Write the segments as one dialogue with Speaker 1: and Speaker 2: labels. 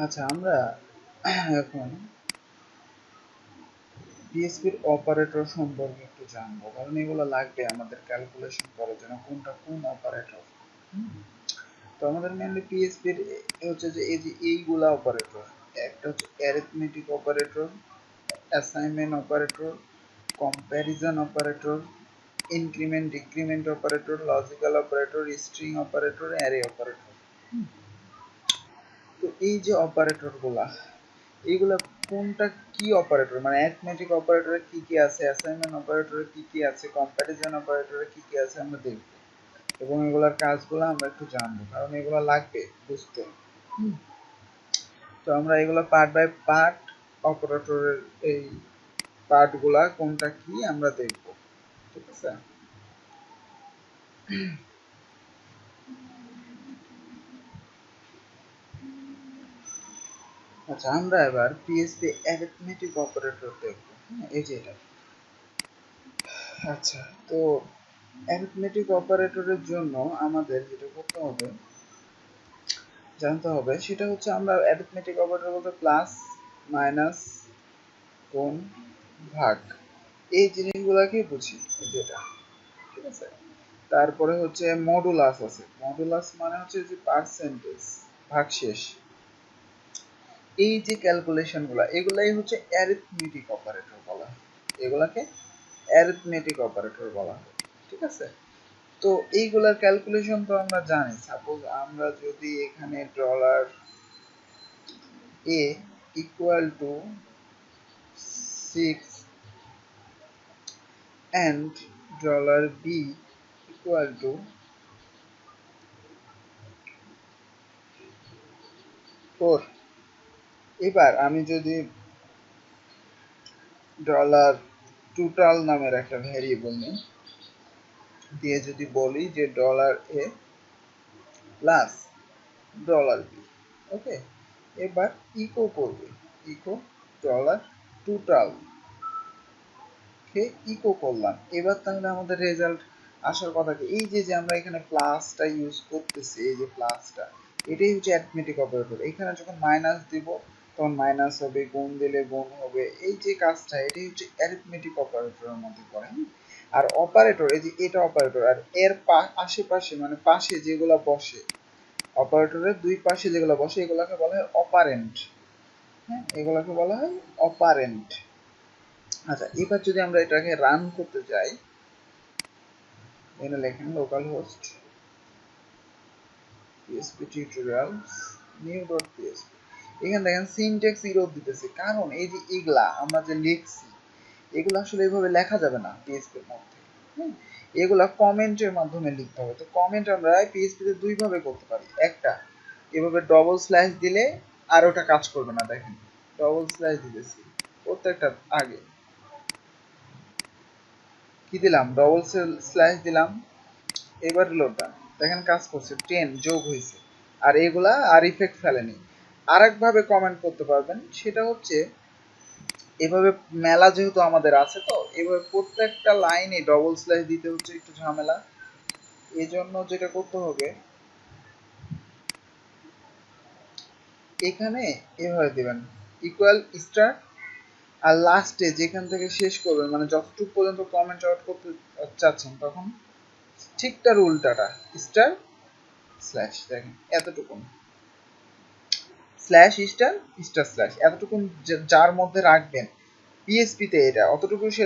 Speaker 1: আচ্ছা, আমরা এখন পিএসপির অপারেটর সম্পর্কে একটু জানবো, কারণ এগুলো লাগবে আমাদের ক্যালকুলেশন করার জন্য কোনটা কোন অপারেটর। তো আমাদের মেনলি পিএসপির হচ্ছে যে এই যে এইগুলা অপারেটর, একটা হচ্ছে arithmetic operator, assignment operator, comparison operator, increment decrement operator, logical operator, string operator, array operator. তো এই যে অপারেটরগুলা, এইগুলা কোনটা কি অপারেটর, মানে অ্যারিথমেটিক অপারেটরে কি কি আছে, অ্যাসাইনমেন্ট অপারেটরে কি কি আছে, কম্প্যারিজন অপারেটরে কি কি আছে আমরা দেখব, এবং এগুলার কাজগুলো আমরা একটু জানবো, কারণ এগুলো লাগবে বুঝতে। তো আমরা এগুলো পার্ট বাই পার্ট অপারেটরের এই পার্টগুলা কোনটা কি আমরা দেখব, ঠিক আছে। আচ্ছা, আমরা এবার পিএসপি অ্যারিথমেটিক অপারেটর দেখব। এই যে এটা। আচ্ছা, তো অ্যারিথমেটিক অপারেটরের জন্য আমাদের যেটা করতে হবে, জানতে হবে, সেটা হচ্ছে আমরা অ্যারিথমেটিক অপারেটর বলতে প্লাস, মাইনাস, গুণ, ভাগ, এই জিনিসগুলোকে বুঝি, যেটা, ঠিক আছে। তারপরে হচ্ছে মডুলাস আছে, মডুলাস মানে হচ্ছে যে পার্সেন্টেজ, ভাগশেষ। এই যে ক্যালকুলেশন গুলা, এগুলাই হচ্ছে অ্যারিথমেটিক অপারেটর বলা হয়, এগুলাকে অ্যারিথমেটিক অপারেটর বলা হয়, ঠিক আছে। তো এইগুলার ক্যালকুলেশন তো আমরা জানি। সাপোজ আমরা যদি এখানে dollar A equal to 6 and dollar B equal to 4, এবার আমি যদি ডলার টোটাল নামের একটা ভ্যারিয়েবল নিই, দিয়ে যদি বলি যে ডলার এ প্লাস ডলার বি, ওকে, এবার ইকো করবে, ইকো ডলার টোটাল কে ইকো করলাম। এবার তাহলে আমাদের রেজাল্ট আসার কথা কি, এই যে যে আমরা এখানে প্লাসটা ইউজ করতেছি, এই যে প্লাসটা, এটাই হচ্ছে অ্যারিথমেটিক অপারেটর। এখানে যখন মাইনাস দিব তখন মাইনাস হবে, গুণ দিলে গুণ হবে, এই যে কাজটা, এটাই হচ্ছে অ্যারিথমেটিক অপারেটরের মধ্যে পড়ে। আর অপারেটর, এই যে এটা অপারেটর, আর এর আশেপাশে মানে পাশে যেগুলো বসে, অপারেটরের দুই পাশে যেগুলো বসে, এগুলোকে বলা হয় অপারেন্ট। হ্যাঁ, এগুলোকে বলা হয় অপারেন্ট। আচ্ছা, এবার যদি আমরা এটাকে রান করতে যাই, এখানে লেখেন local host PHP tutorials new.php, এখানে দেখেন সিনট্যাক্স ইরর দিতেছে, কারণ এই যে এগুলা আমরা যে লিখছি, এগুলো আসলে এইভাবে লেখা যাবে না PHP এর মধ্যে। এগুলা কমেন্টের মাধ্যমে লিখতে হবে। তো কমেন্ট আমরা PHP তে দুই ভাবে করতে পারি। একটা, এভাবে ডবল স্ল্যাশ দিলে আর ওটা কাজ করবে না, দেখেন ডবল স্ল্যাশ দিতেছি প্রত্যেকটা আগে, কি দিলাম, ডবল স্ল্যাশ দিলাম, এবার লোডটা দেখেন কাজ করছে, 10 যোগ হয়েছে, আর এগুলা আর ইফেক্ট ফেলেনি। আরেক ভাবে কমেন্ট করতে পারবেন, সেটা হচ্ছে এভাবে মেলা যেহেতু আমাদের আছে, তো এভাবে প্রত্যেকটা লাইনে ডবল স্ল্যাশ দিতে হচ্ছে একটু ঝামেলা। এই জন্য যেটা করতে হবে, এখানে এভাবে দিবেন ইকুয়াল স্টার, আর লাস্টে যেখান থেকে শেষ করবেন, মানে যতটুকু পর্যন্ত কমেন্ট আউট করতে চাচ্ছেন, তখন ঠিক তার উল্টাটা, স্টার স্ল্যাশ, দেখেন এতটুকু স্ল্যাশ স্টার স্টার স্ল্যাশ, এতটুকু যার মধ্যে রাখবেন পিএসপিতে, এটা অতটুকু সে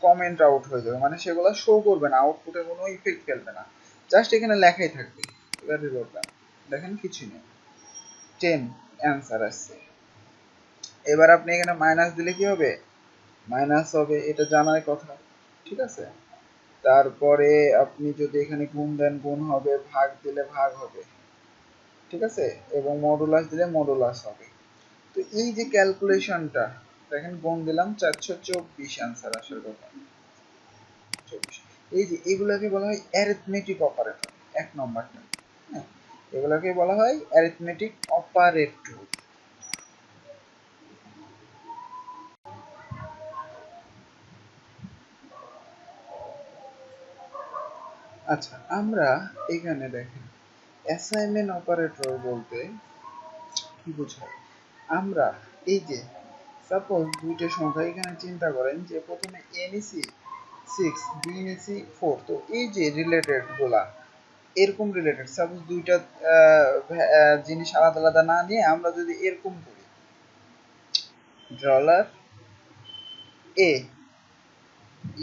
Speaker 1: কমেন্ট আউট হয়ে যাবে, মানে সেগুলো শো করবে না, আউটপুটে কোনো ইফেক্ট ফেলবে না, জাস্ট এখানে লেখাই থাকবে। এবার রিলোডটা দেখেন কিছুই নেই, 10 অ্যান্সার আসছে। এবার আপনি এখানে মাইনাস দিলে কি হবে, মাইনাস হবে, এটা জানার কথা, ঠিক আছে। তারপরে আপনি যদি এখানে গুণ দেন গুণ হবে, ভাগ দিলে ভাগ হবে, ঠিক আছে, এবং মডুলাস দিলে মডুলাস হবে। তো এই যে ক্যালকুলেশনটা দেখেন, গুণ দিলাম 424 অ্যান্সার আসার কথা, 24। এই যে এগুলাকে বলা হয় অ্যারিথমেটিক অপারেটর, এক নম্বরটা। হ্যাঁ, এগুলাকে বলা হয় অ্যারিথমেটিক অপারেটর। আচ্ছা, আমরা এখানে দেখেন অ্যাসাইনমেন্ট অপারেটর বলতে কি বোঝায়, আমরা এই যে সাপোজ দুইটা সংখ্যা এখানে চিন্তা করেন যে প্রথমে a নিছি 6, b নিছি 4, তো এই যে রিলেটেড গুলা এরকম রিলেটেড, সাপোজ দুইটা জিনিস আলাদা আলাদা না নিয়ে আমরা যদি এরকম করি ডলার a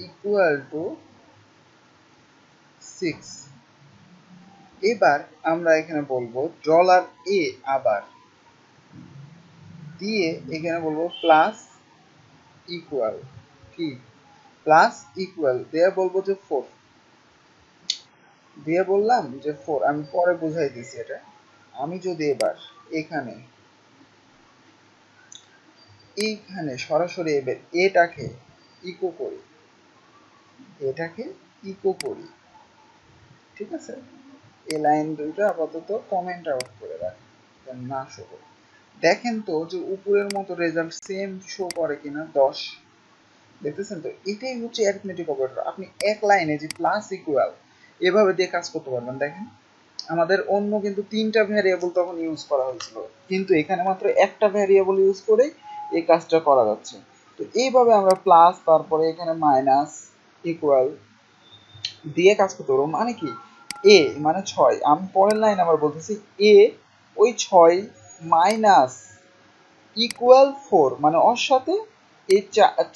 Speaker 1: ইকুয়াল টু 6, এবার আমরা এখানে বলবো ডলার a আবার দিয়ে এখানে বলবো প্লাস ইকুয়াল, কি প্লাস ইকুয়াল দিয়ে বলবো যে 4, দিয়ে বললাম যে 4, আমি পরে বুঝাই দিছি এটা। আমি যদি এবার এখানে এইখানে সরাসরি এবার এটাকে ইকো করি, এটাকে ইকো করি, ঠিক আছে, এই লাইন দুইটা আপাতত কমেন্ট আউট করে রাখি না শো করে। দেখেন তো যে উপরের মতো রেজাল্ট সেম শো করে কিনা 10, দেখতেছেন তো, এটাই হচ্ছে অ্যারিথমেটিক অপারেটর। আপনি এক লাইনে যে প্লাস ইকুয়াল এভাবে দিয়ে কাজ করতে পারবেন। দেখেন আমাদের অন্য কিন্তু 3টা ভ্যারিয়েবল তখন ইউজ করা হয়েছিল, কিন্তু এখানে মাত্র একটা ভ্যারিয়েবল ইউজ করে এই কাজটা করা যাচ্ছে। তো এইভাবে আমরা প্লাস তারপরে এখানে মাইনাস ইকুয়াল দিয়ে কাজ করতে পারবো। মানে কি এ মানে 6, আমি পরের লাইন আবার বলতেছি এ ওই 6 মাইনাস ইকুয়াল 4, মানে ওর সাথে এই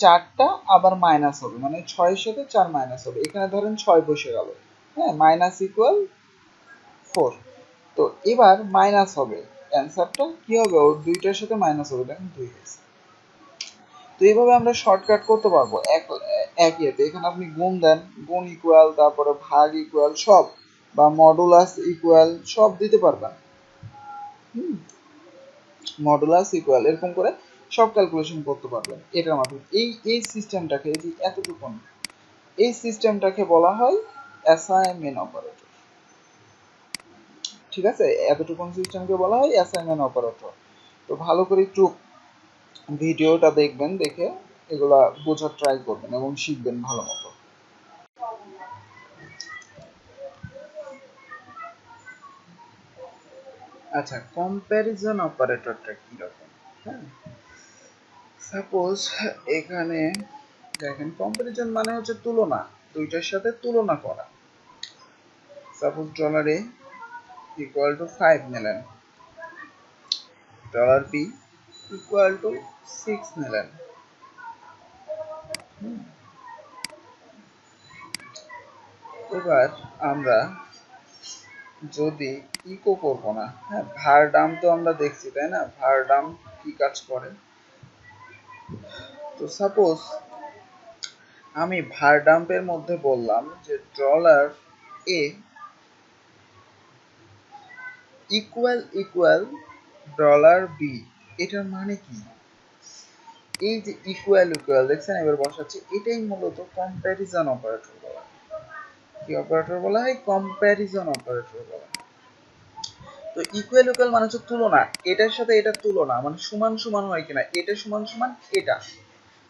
Speaker 1: 4টা আবার মাইনাস হবে, মানে 6 এর সাথে 4 মাইনাস হবে, এখানে ধরেন 6 বসে গেল, হ্যাঁ, মাইনাস ইকুয়াল 4। তো এবার মাইনাস হবে, অ্যান্সারটা কি হবে, ওর দুইটার সাথে মাইনাস হবে, দেখেন 2 হয়েছে। তো এইভাবে আমরা শর্টকাট করতে পারবো এক ইয়েতে। এখানে আপনি গুণ দেন, গুণ ইকুয়াল, তারপরে ভাগ ইকুয়াল সব, বা মডুলাস ইকুয়াল সব দিতে পারবেন। মডুলাস ইকুয়াল এরকম করে সব ক্যালকুলেশন করতে পারবেন এটার মাধ্যমে। এই সিস্টেমটাকে, এই যে এতটুকুন, এই সিস্টেমটাকে বলা হয় অ্যাসাইনমেন্ট অপারেটর, ঠিক আছে, এতটুকুন সিস্টেমকে বলা হয় অ্যাসাইনমেন্ট অপারেটর। তো ভালো করে একটু ভিডিওটা দেখবেন, দেখে এগুলা বোঝার ট্রাই করবেন এবং শিখবেন ভালো মতো। আচ্ছা, কম্প্যারিজন অপারেটরটা কি রকম, হ্যাঁ, সাপোজ এখানে দেখেন কম্প্যারিজন মানে হচ্ছে তুলনা, দুইটার সাথে তুলনা করা। Suppose dollar A equal two 5 নিলেন, ডলার বি ইকুয়াল টু 6 নিলেন। এবার আমরা যদি ইকো করবো না, হ্যাঁ, ভার ডাম তো আমরা দেখছি তাই না, ভার ডাম কি কাজ করে। তো সাপোজ আমি ভার ডাম্পের মধ্যে বললাম যে dollar A equal equal dollar B, এটার মানে কি, এই যে ইকুয়াল ইকুয়াল দেখছেন, এবার বসাচ্ছি, এটাই মূলত কম্প্যারিজন অপারেটর বলা হয়। কি অপারেটর বলা হয়, কম্প্যারিজন অপারেটর বলা হয়। তো ইকুয়াল ইকুয়াল মানে হচ্ছে তুলনা, এটার সাথে এটার তুলনা, মানে সমান সমান হয় কিনা, এটা সমান সমান এটা।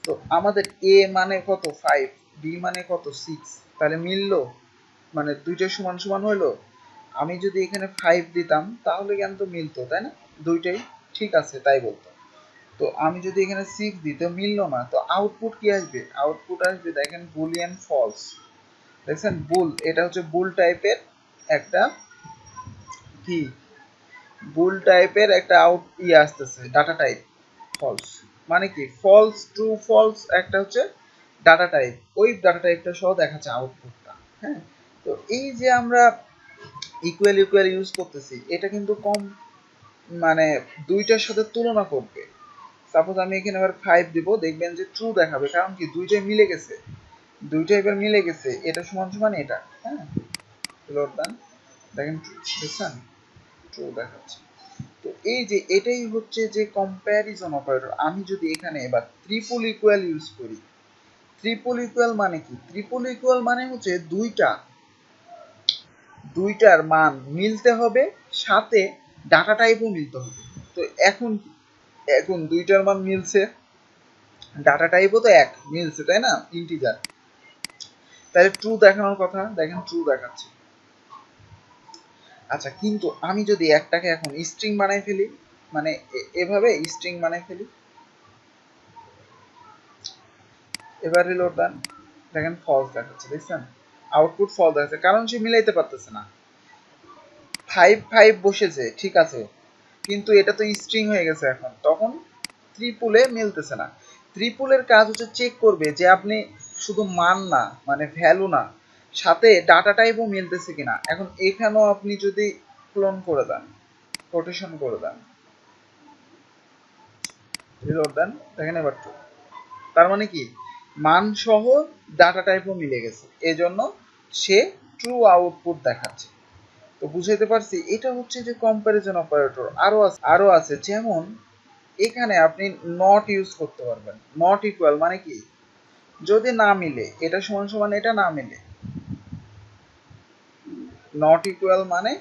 Speaker 1: তো আমাদের এ মানে কত 5, বি মানে কত 6, তাহলে মিললো, মানে দুইটা সমান সমান হইলো। আমি যদি এখানে 5 দিতাম তাহলে কিন্তু মিলতো, তাই না, দুইটাই ঠিক আছে তাই বলতো। তো আমি যদি এখানে 6 দিই তো মিললো না, তো আউটপুট কি আসবে, আউটপুট আসবে দেখেন বুলিয়ান ফলস। দেখছেন বুল, এটা হচ্ছে বুল টাইপের একটা, কি বুল টাইপের একটা আউট আসতেছে ডাটা টাইপ ফলস, মানে কি ফলস ট্রু ফলস একটা হচ্ছে ডাটা টাইপ, ওই ডাটা টাইপটা সহ দেখাচ্ছে আউটপুটটা, হ্যাঁ। তো এই যে আমরা ইকুয়াল ইকুয়াল ইউজ করতেছি, এটা কিন্তু কম, মানে দুইটার সাথে তুলনা করবে। সাপোজ আমি এখানে আবার 5 দিব, দেখবেন যে ট্রু দেখাবে, কারণ কি দুইটাই মিলে গেছে, দুইটা এবার মিলে গেছে, এটা সমান সমান এটা, হ্যাঁ, লোড দেন, দেখেন দেখছেন ট্রু দেখাচ্ছে। তো এই যে এটাই হচ্ছে যে কম্প্যারিজন অপারেটর। আমি যদি এখানে এবার ট্রিপল ইকুয়াল ইউজ করি, ট্রিপল ইকুয়াল মানে কি, ট্রিপল ইকুয়াল মানে হচ্ছে দুইটার মান মিলতে হবে, সাথে ডাটা টাইপও মিলতে হবে। তো এখন এখন দুইটার মান মিলছে, ডাটা টাইপও তো এক মিলছে তাই না, ইন্টিজার, তাহলে ট্রু দেখানোর কথা, দেখেন ট্রু দেখাচ্ছে। আচ্ছা, কিন্তু আমি যদি একটাকে এখন স্ট্রিং বানাই ফেলি, মানে এভাবে স্ট্রিং বানাই ফেলি। এবার রিলোড দেন, দেখেন ফলস দেখাচ্ছে, দেখছেন আউটপুট ফলস দেখাচ্ছে, কারণ সে মিলাইতে পারতেছে না। 5 বসেছে ঠিক আছে, কিন্তু এটা তো স্ট্রিং হয়ে গেছে এখন, তখন ত্রিপুলে মিলতেছে না। ত্রিপুলের কাজ হচ্ছে চেক করবে যে আপনি শুধু মান না মানে ভ্যালু না, সাথে ডাটা টাইপও মিলতেছে কিনা। এখন এখানেও আপনি যদি ক্লোন করে দেন, কোটেশন করে দেন, রিলোড দেন, দেখেন এবার ট্রু। তার মানে কি মান সহ ডাটা টাইপও মিলে গেছে, এজন্য সে ট্রু আউটপুট দেখাচ্ছে। তো বুঝাইতে পারছি, এটা হচ্ছে যে কম্প্যারিজন অপারেটর। আরো আছে যেমন এখানে আপনি নট ইউজ করতে পারবেন। নট ইকুয়াল মানে কি, যদি না মিলে এটা সমান সমান এটা না মিলে, নট ইকুয়াল মানে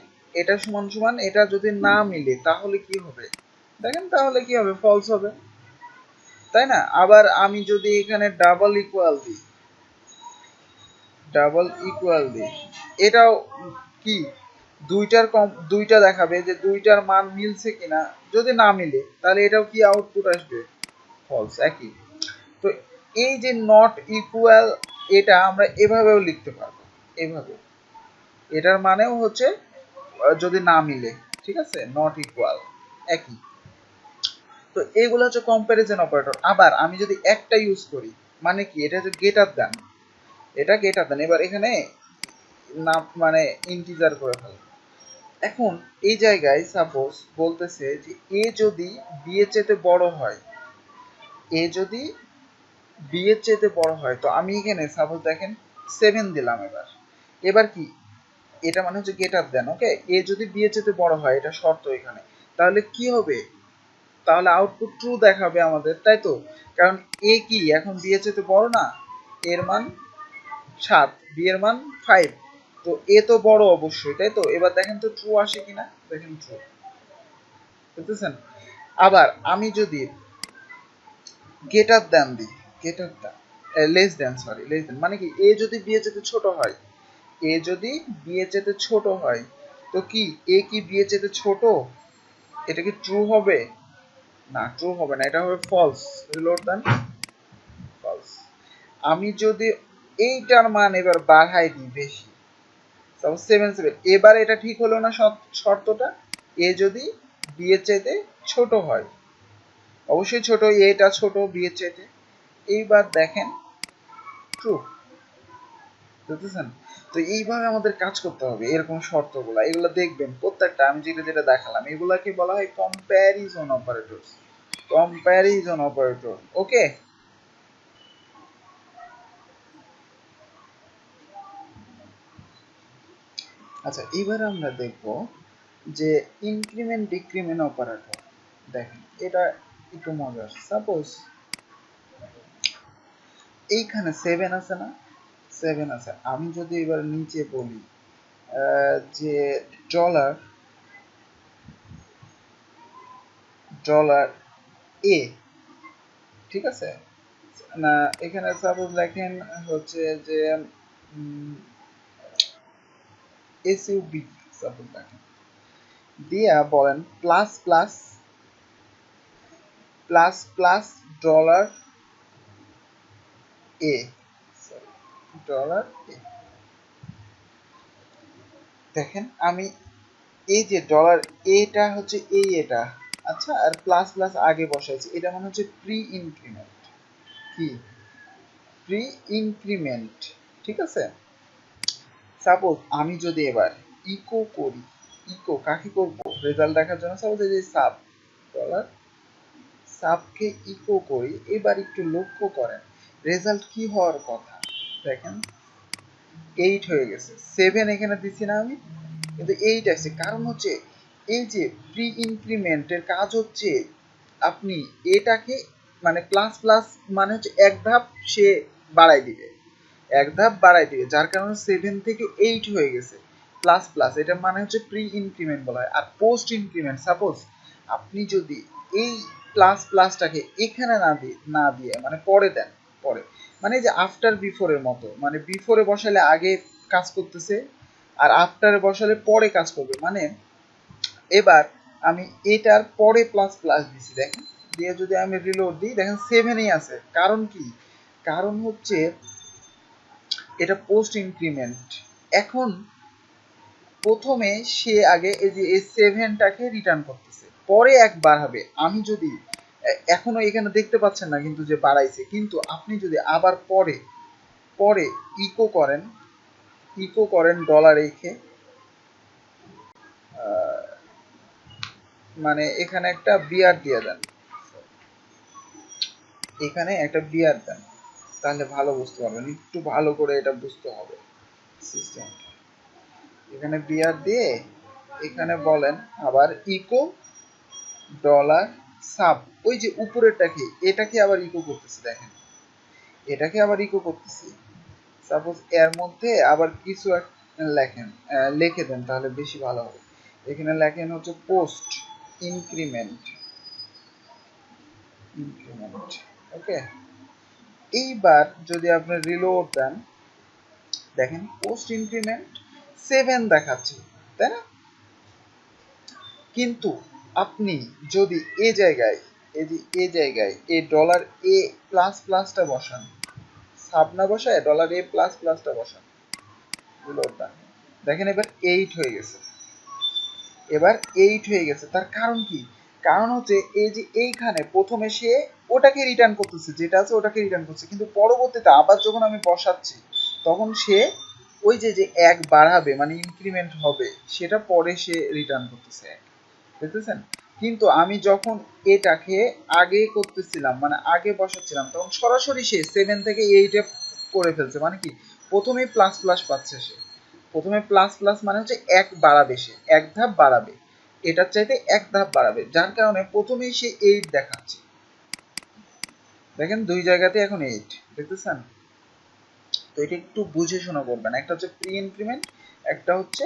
Speaker 1: এটা সমান সমান এটা যদি না মিলে তাহলে কি হবে, দেখেন তাহলে কি হবে, ফলস হবে, তাই না। আবার আমি যদি এখানে ডাবল ইকুয়াল দিই, এটাও কি দুইটা দেখাবে যে দুইটার মান মিলছে কিনা। যদি না মিলে তাহলে এটাও কি আউটপুট আসবে, ফলস একই। তো এই যে নট ইকুয়াল, এটা আমরা এভাবেও লিখতে পারবো, এভাবে এটার মানেও হচ্ছে যদি না মিলে, ঠিক আছে, নট ইকুয়াল একই। তো এইগুলো হচ্ছে কম্প্যারিজন অপারেটর। আবার আমি যদি একটা ইউজ করি, মানে কি, এটা হচ্ছে গেটার দেন, এটা গেটার দেন, এবার এখানে না মানে ইন্টিজার করে ফেলে। এখন এই জায়গায় সাপোজ বলতেছে যে এ যদি বি এর চেয়ে বড় হয়, এ যদি বি এর চেয়ে বড় হয়, তো আমি এখানে সাপোজ দেখেন 7 দিলাম। এবার এবার কি, এটা মানে হচ্ছে গেটার দেন, ওকে। এ যদি বি এর চেয়ে বড় হয়, এটা শর্ত এখানে, তাহলে কি হবে, তাহলে আউটপুট ট্রু দেখাবে আমাদের, তাই তো। কারণ এ কি এখন বি এর চেয়ে বড় না, এর মান 7, বি এর মান 5, তো এ তো বড় অবশ্যই, তাই তো। এবার দেখেন তো ট্রু আসে কিনা, দেখেন ট্রু, বুঝতেছেন। আবার আমি যদি গেটার দেন দিই, গেটার দেন লেস দেন, লেস দেন মানে কি, এ যদি বি এর চেয়ে ছোট হয়, এ যদি বি এর চেয়ে ছোট হয়, তো কি এ কি বি এর চেয়ে ছোট, এটা কি ট্রু হবে, না ট্রু হবে না, এটা হবে ফলস। রিলোড দেন, ফলস। আমি যদি এইটার মান এবার বাড়াই দিই বেশি, সাপোজ 7, এবার এটা ঠিক হলো না শর্তটা, এ যদি বি এর চাইতে ছোট হয়, অবশ্যই ছোট, এটা ছোট বি এর চাইতে, এইবার দেখেন ট্রু, বুঝতেছেন। তো এইভাবে আমাদের কাজ করতে হবে, এরকম শর্তগুলো এগুলো দেখবেন প্রত্যেকটা, আমি যেটা যেটা দেখালাম এগুলাকে বলা হয় কম্প্যারিজন অপারেটর, কম্প্যারিজন অপারেটর, ওকে। আচ্ছা এবার আমরা দেখব যে ইনক্রিমেন্ট ডিক্রিমেন্ট অপারেটর। দেখেন এটা একটু মজার। সাপোজ এইখানে 7 আছে না, 7 আছে, আমি যদি এবার নিচে বলি যে ডলার এ, ঠিক আছে না, এখানে সাপোজ লেখেন হচ্ছে যে এসইউবি, সাপোজ লেখেন দিয়া বলেন plus plus plus plus dollar এ, ডলার এ। দেখেন আমি এই যে ডলার এটা হচ্ছে এই এটা, আচ্ছা, আর প্লাস প্লাস আগে বসাইছি, এটা মানে হচ্ছে প্রি ইনক্রিমেন্ট, কি প্রি ইনক্রিমেন্ট, ঠিক আছে। সাপোজ আমি যদি এবার ইকো করি, ইকো কাকে করব, রেজাল্ট দেখার জন্য, সাপোজ এই যে সাব ডলার সাবকে ইকো করি, এবার একটু লক্ষ্য করেন রেজাল্ট কি হওয়ার কথা, দেখেন 8 হয়ে গেছে, 7 এখানে দিচ্ছি না আমি, কিন্তু 8 আসছে, কারণ হচ্ছে এই যে প্রি ইনক্রিমেন্টের কাজ হচ্ছে আপনি এটাকে মানে প্লাস প্লাস মানে হচ্ছে এক ধাপ সে বাড়াই দিবে, এক ধাপ বাড়াই দিবে, যার কারণে 7 থেকে 8 হয়ে গেছে প্লাস প্লাস, এটা মানে হচ্ছে প্রি ইনক্রিমেন্ট বলা হয়। আর পোস্ট ইনক্রিমেন্ট, সাপোজ আপনি যদি এই প্লাস প্লাসটাকে এখানে না দিয়ে মানে পরে দেন, পরে মানে যে আফটার বিফোরের মতো, মানে বিফোরে বসালে আগে কাজ করতেছে আর আফটারে বসালে পরে কাজ করবে। মানে এবার আমি এটার পরে প্লাস প্লাস দিছি, দেখেন দিয়ে যদি আমি রিলোড দিই দেখেন 7ই আছে। কারণ কি? কারণ হচ্ছে এটা পোস্ট ইনক্রিমেন্ট। এখন প্রথমে সে আগে এই যে এই 7টাকে রিটার্ন করতেছে, পরে একবার হবে। আমি যদি এখনো এখানে দেখতে পাচ্ছেন না কিন্তু যে বাড়াইছে, কিন্তু আপনি যদি আবার পরে পরে ইকো করেন ডলার রেখে, মানে এখানে একটা বিআর দিয়ে দেন, এখানে একটা বিআর দেন, তাহলে ভালো বুঝতে পারবেন। একটু ভালো করে এটা বুঝতে হবে সিস্টেম। এখানে বিআর দিয়ে এখানে বলেন আবার ইকো ডলার সাব, ওই যে উপরেরটাকে এটাকে আবার ইকো করতেছি, দেখেন এটাকে আবার ইকো করতেছি। সাপোজ এর মধ্যে আবার কিছু লেখেন, লিখে দেন তাহলে বেশি ভালো হবে। এখানে লেখেন হচ্ছে পোস্ট ইনক্রিমেন্ট, ওকে। এইবার যদি আপনি রিলোড দেন দেখেন পোস্ট ইনক্রিমেন্ট 7 দেখাচ্ছে, তাই না? কিন্তু আপনি যদি এই জায়গায় এই ডলার এ প্লাস প্লাসটা বসান, সাব না বসায় ডলার এ প্লাস প্লাসটা বসান, রিলোড দেন, দেখেন এবার 8 হয়ে গেছে। এবার 8 হয়ে গেছে। তার কারণ কি? কারণ হচ্ছে এই যে এইখানে প্রথমে সে ওটাকে রিটার্ন করতেছে, যেটা আছে ওটাকে রিটার্ন করছে, কিন্তু পরবর্তীতে আবার যখন আমি বসাচ্ছি তখন সে ওই যে যে এক বাড়াবে মানে ইনক্রিমেন্ট হবে সেটা পরে সে রিটার্ন করতেছে, বুঝতেছেন? কিন্তু আমি যখন এটাকে আগে করতেছিলাম মানে আগে বসাচ্ছিলাম তখন সরাসরি সে 7 থেকে 8 এ করে ফেলছে। মানে কি? প্রথমেই প্লাস প্লাস পাচ্ছে সে, প্রথমে প্লাস প্লাস মানে হচ্ছে এক বাড়াবে, সে এক ধাপ বাড়াবে, এটার চাইতে এক ধাপ বাড়াবে, যার কারণে প্রথমেই সে 8 দেখাচ্ছে। দেখেন দুই জায়গাতে এখন 8 দেখতেছেন। তো এটা একটু বুঝে শোনা করবেন, একটা হচ্ছে প্রি ইনক্রিমেন্ট, একটা হচ্ছে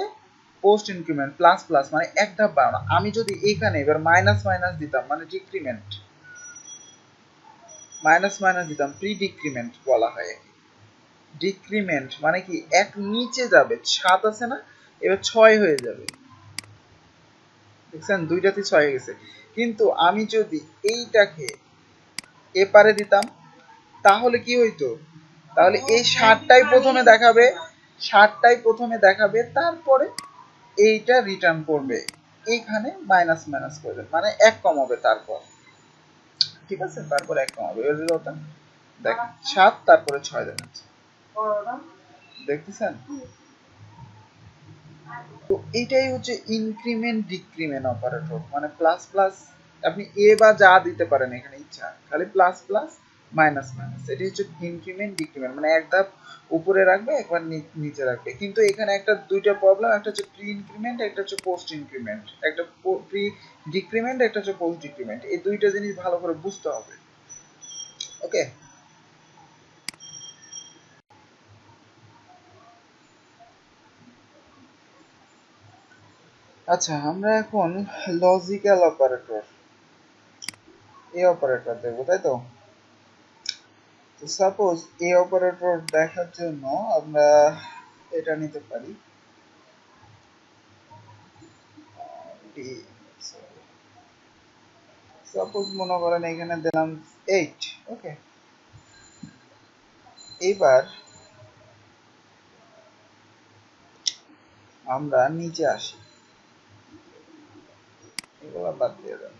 Speaker 1: পোস্ট ইনক্রিমেন্ট। প্লাস প্লাস মানে এক ধাপ বাড়ানো। আমি যদি এখানে এবার মাইনাস মাইনাস দিতাম মানে ডিক্রিমেন্ট, মাইনাস মাইনাস দিতাম প্রি ডিক্রিমেন্ট বলা হয়। ডিক্রিমেন্ট মানে কি? এক নিচে যাবে, 7 আছে না, এবার 6 হয়ে যাবে, দেখছেন দুইটাতে 6 হয়ে গেছে। কিন্তু আমি যদি এইটাকে এপারে দিতাম তাহলে কি হইতো? তাহলে এই 7টাই প্রথমে দেখাবে, 7টাই প্রথমে দেখাবে, তারপরে এইটা রিটার্ন করবে, এইখানে মাইনাস মাইনাস করবে মানে এক কমাবে, তারপর ঠিক আছে, তারপর এক কমাবে। এর কথা দেখ 7 তারপরে 6 দেখাচ্ছে, দেখতেছেন? তো এটাই হচ্ছে ইনক্রিমেন্ট ডিক্রিমেন্ট অপারেটর, মানে প্লাস প্লাস আপনি এ বা যা দিতে পারেন এখানে ইচ্ছা, খালি প্লাস প্লাস মাইনাস মাইনাস, এটি হচ্ছে ইনক্রিমেন্ট ডিক্রিমেন্ট, মানে এক ধাপ উপরে রাখবে একবার নিচে রাখবে। কিন্তু এখানে একটা দুইটা প্রবলেম, একটা হচ্ছে প্রি ইনক্রিমেন্ট, একটা হচ্ছে পোস্ট ইনক্রিমেন্ট, একটা প্রি ডিক্রিমেন্ট, একটা হচ্ছে পোস্ট ডিক্রিমেন্ট, এই দুইটা জিনিস ভালো করে বুঝতে হবে, ওকে। আচ্ছা আমরা এখন লজিক্যাল অপারেটর, এই অপারেটর দেখবো, তাই তো? তো সাপোজ এই অপারেটর দেখার জন্য আমরা এটা নিতে পারি, সাপোজ মনে করেন এখানে দিলাম 8, ওকে। এবার আমরা নিচে আসি, এগুলো বাদ দিয়ে দেন।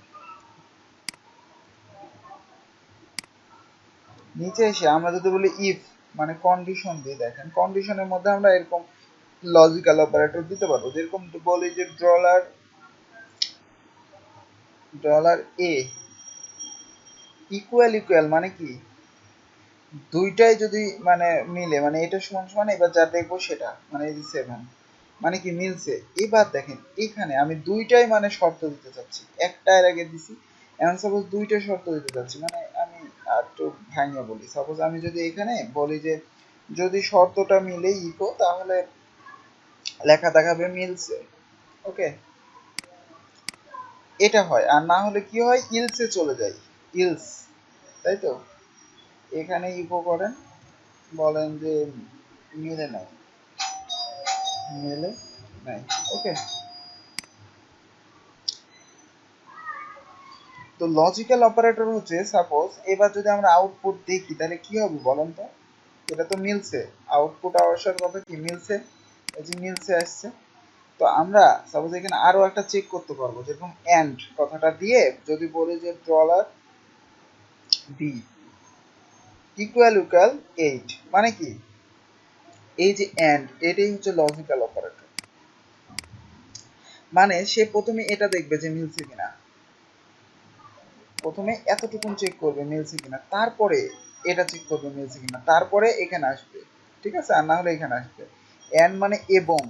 Speaker 1: নিচে এসে আমরা যদি বলি ইফ মানে কন্ডিশন দিয়ে, দেখেন কন্ডিশনের মধ্যে আমরা এরকম লজিক্যাল অপারেটর দিতে পারবো, যেরকম বলি যে ডলার এ ইকুয়াল ইকুয়াল মানে কি? দুইটাই যদি মানে মিলে, মানে এটা সমান সমান, এবার যা দেখবো সেটা মানে এই যে 7 মানে কি মিলছে। এবার দেখেন এখানে আমি দুইটাই মানে শর্ত দিতে চাচ্ছি, একটা এর আগে দিছি, এখন সাপোজ দুইটা শর্ত দিতে চাচ্ছি, মানে আমি আর একটু ভাঙিয়ে বলি। সাপোজ আমি যদি এখানে বলি যে যদি শর্তটা মিলে ইকো, তাহলে লেখা দেখাবে মিলছে, ওকে, এটা হয়। আর না হলে কি হয়? ইলসে চলে যায়, ইলস, তাই তো? এখানে ইকো করেন, বলেন যে মিলে নাই, মেলে নাই, ওকে। তো লজিক্যাল অপারেটর হচ্ছে সাপোজ এবার যদি আমরা আউটপুট দেখি তাহলে কি হবে বলেন তো, এটা তো মিলছে, আউটপুট আসার কথা কি মিলছে, এই যে মিলছে আসছে। তো আমরা সাপোজ এখানে আরো একটা চেক করতে পারবো, যেরকম এন্ড কথাটা দিয়ে যদি বলি যে ডলার বি ইকুয়াল ইকুয়াল 8, মানে কি এই যে এন্ড এটাই হচ্ছে লজিক্যাল অপারেটর। মানে সে প্রথমে এটা দেখবে যে মিলছে কিনা, প্রথমে এতটুকুন চেক করবে মিলছে কিনা, তারপরে এটা চেক করবে মিলছে কিনা, তারপরে এখানে আসবে, ঠিক আছে, আর না হলে এখানে আসবে। এন্ড মানে এবং,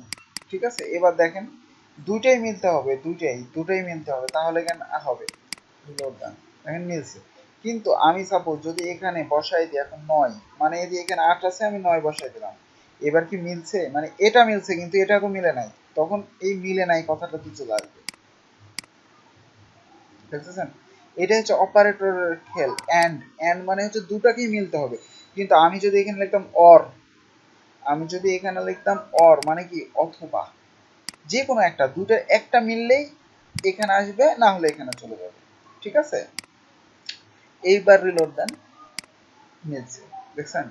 Speaker 1: ঠিক আছে। এবার দেখেন দুইটাই মিলতে হবে, দুটাই মিলতে হবে, তাহলে কেন হবে দেখেন মিলছে। কিন্তু আমি সাপোজ যদি এখানে বসাই দিই এখন 9, মানে এই যে এখানে 8 আছে আমি 9 বসাই দিলাম, এবার কি মিলছে, মানে এটা মিলছে কিন্তু এটা তো মিলে নাই, তখন এই মিলে নাই কথাটা কি চলে আসবে, দেখতেছেন। এটা হচ্ছে অপারেটরের খেল। এন্ড মানে হচ্ছে দুটাকেই মিলতে হবে। কিন্তু আমি যদি এখানে লিখতাম অর, আমি যদি এখানে লিখতাম অর মানে কি অথবা, যে কোনো একটা, দুটার একটা মিললেই এখানে আসবে, না হলে এখানে চলে যাবে, ঠিক আছে। এইবার রিলোড দেন, মিলছে, দেখছেন,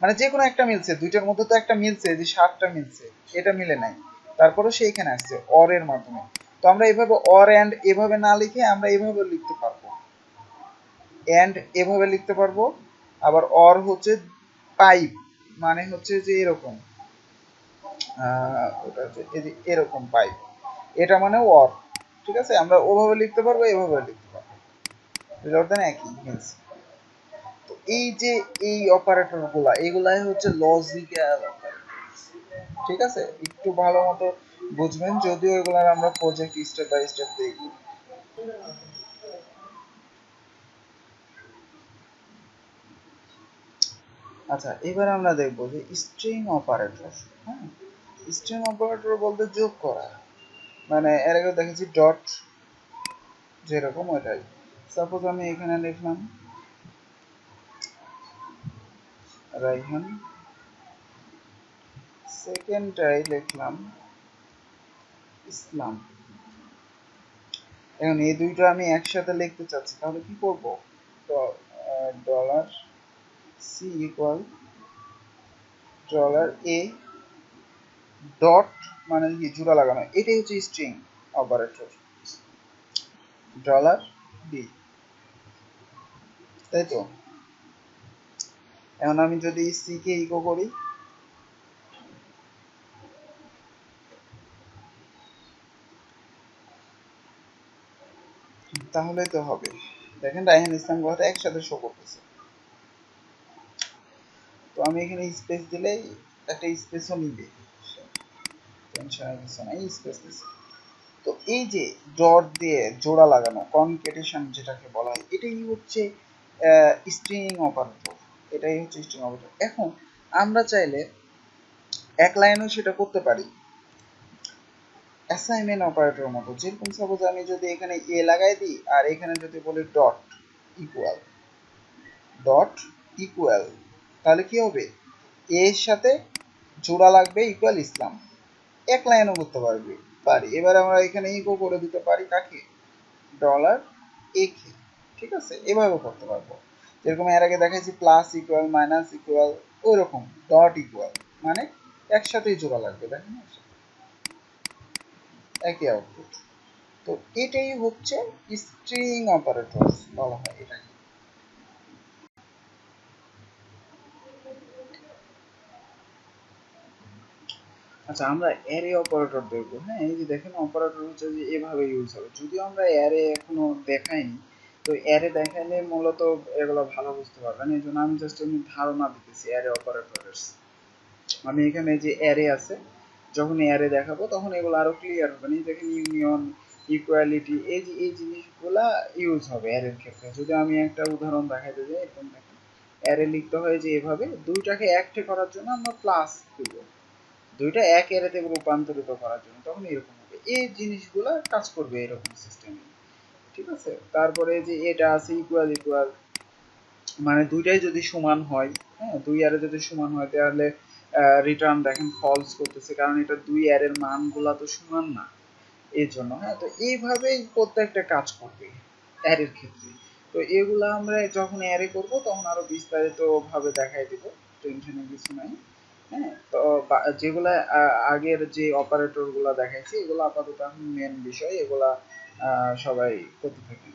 Speaker 1: মানে যে কোনো একটা মিলছে, দুইটার মধ্যে তো একটা মিলছে, যে 7টা মিলছে, এটা মিলে নাই, তারপরে সে এখানে আসছে অর এর মাধ্যমে। তো আমরা এভাবে অর এন্ড এভাবে না লিখে আমরা এভাবে লিখতে পারবো, এন্ড এভাবে লিখতে পারবো। আবার অর হচ্ছে পাইপ, মানে হচ্ছে যে এরকম, ওটা হচ্ছে এই যে এরকম পাইপ, এটা মানে অর, ঠিক আছে। আমরা ওভাবে লিখতে পারবো, এভাবে লিখতে পারবো, রিলোড একই মিলছে। তো এই যে এই অপারেটর গুলা, এগুলাই হচ্ছে লজিক্যাল, ঠিক আছে। একটু ভালো মতো বুঝবেন, যদিও এগুলার আমরা প্রজেক্ট স্টেপ বাই স্টেপ দেখব। আচ্ছা, এবার আমরা দেখব যে স্ট্রিং অপারেটর। হ্যাঁ, স্ট্রিং অপারেটর বলতে যোগ করা, মানে এর আগে দেখেছি ডট, যেরকম ওইটাই। সাপোজ আমি এখানে লিখলাম রাইহান, সেকেন্ডটাই লিখলাম ইসলাম। এখন এই দুইটা আমি একসাথে লিখতে চাচ্ছি, তাহলে কি করব, dollar C equal dollar A dot, মানে কি জোড়া লাগানো, এটাই হচ্ছে স্ট্রিং অপারেটর, ডলার বি, তাই তো। এখন আমি যদি সি কে ইকো করি, তাহলে তো হবে, দেখেন রাইহান ইসলাম কথাটা একসাথে শো করতেছে। তো আমি এখানে স্পেস দিলেই একটা স্পেসও নিবে, টেনশনের কিছু নাই, স্পেস দিছে। তো এই যে ডট দিয়ে জোড়া লাগানো, কনকেটেশন যেটাকে বলা হয়, এটাই হচ্ছে স্ট্রিং অপারেটর, এটাই হচ্ছে স্ট্রিং অপারেটর। এখন আমরা চাইলে এক লাইনেও সেটা করতে পারি, অ্যাসাইনমেন্ট অপারেটরের মতো। যেরকম সাপোজ আমি যদি এখানে এ লাগাই দিই আর এখানে যদি বলি ডট ইকুয়াল, ডট ইকুয়াল, তাহলে কি হবে, এর সাথে জোড়া লাগবে ইকুয়াল ইসলাম, এক লাইনও করতে পারি। এবার আমরা এখানে ইকো করে দিতে পারি কাকে, ডলার একে, ঠিক আছে, এভাবে করতে পারবো। যেরকম এর আগে দেখাইছি প্লাস ইকুয়াল, মাইনাস ইকুয়াল, ওই রকম ডট ইকুয়াল, মানে একসাথেই জোড়া লাগবে, দেখেন একই আউটপুট। তো এটাই হচ্ছে স্ট্রিং অপারেটর বলা হয় এটাকে। আচ্ছা, আমরা অ্যারে অপারেটর দেখবো। হ্যাঁ, এই যে দেখেন অপারেটর হচ্ছে যে এভাবে ইউজ হবে, যদিও আমরা অ্যারে এখনো দেখাইনি। তো অ্যারে দেখাইলে মূলত এগুলো ভালো বুঝতে পারবেন, এই জন্য আমি জাস্ট এমনি ধারণা দিতেছি অ্যারে অপারেটরের। আমি এখানে যে অ্যারে আছে, যখন অ্যারে দেখাবো তখন এগুলো আরো ক্লিয়ার হবে। এই দেখেন ইউনিয়ন, ইকুয়ালিটি, এই যে এই জিনিসগুলা ইউজ হবে অ্যারের ক্ষেত্রে। যদি আমি একটা উদাহরণ দেখাইতে যাই, এরকম দেখেন অ্যারে লিখতে হয় যে এভাবে, দুইটাকে একটে করার জন্য আমরা প্লাস দিব, দুইটা এক অ্যারেতে রূপান্তরিত করার জন্য, তখন এরকম হবে। এই জিনিসগুলা কাজ করবে এরকম সিস্টেমে, ঠিক আছে। তারপরে যে এটা আছে ইকুয়াল ইকুয়াল, মানে দুইটাই যদি সমান হয়, হ্যাঁ, দুই অ্যারে যদি সমান হয় তাহলে রিটার্ন দেখেন ফলস করতেছে, কারণ এটা দুই অ্যারের মানগুলা তো সমান না, এই জন্য। হ্যাঁ, তো এইভাবেই প্রত্যেকটা কাজ করবে। অ্যারের ক্ষেত্রে। তো এগুলা আমরা যখন অ্যারে করব তখন আরো বিস্তারিত ভাবে দেখাই দিব, টেনশনের কিছু নাই। হ্যাঁ, তো যেগুলা আগের যে অপারেটর গুলা দেখাইছি এগুলো আপাতত এখন মেন বিষয়, এগুলা সবাই করতে থাকি।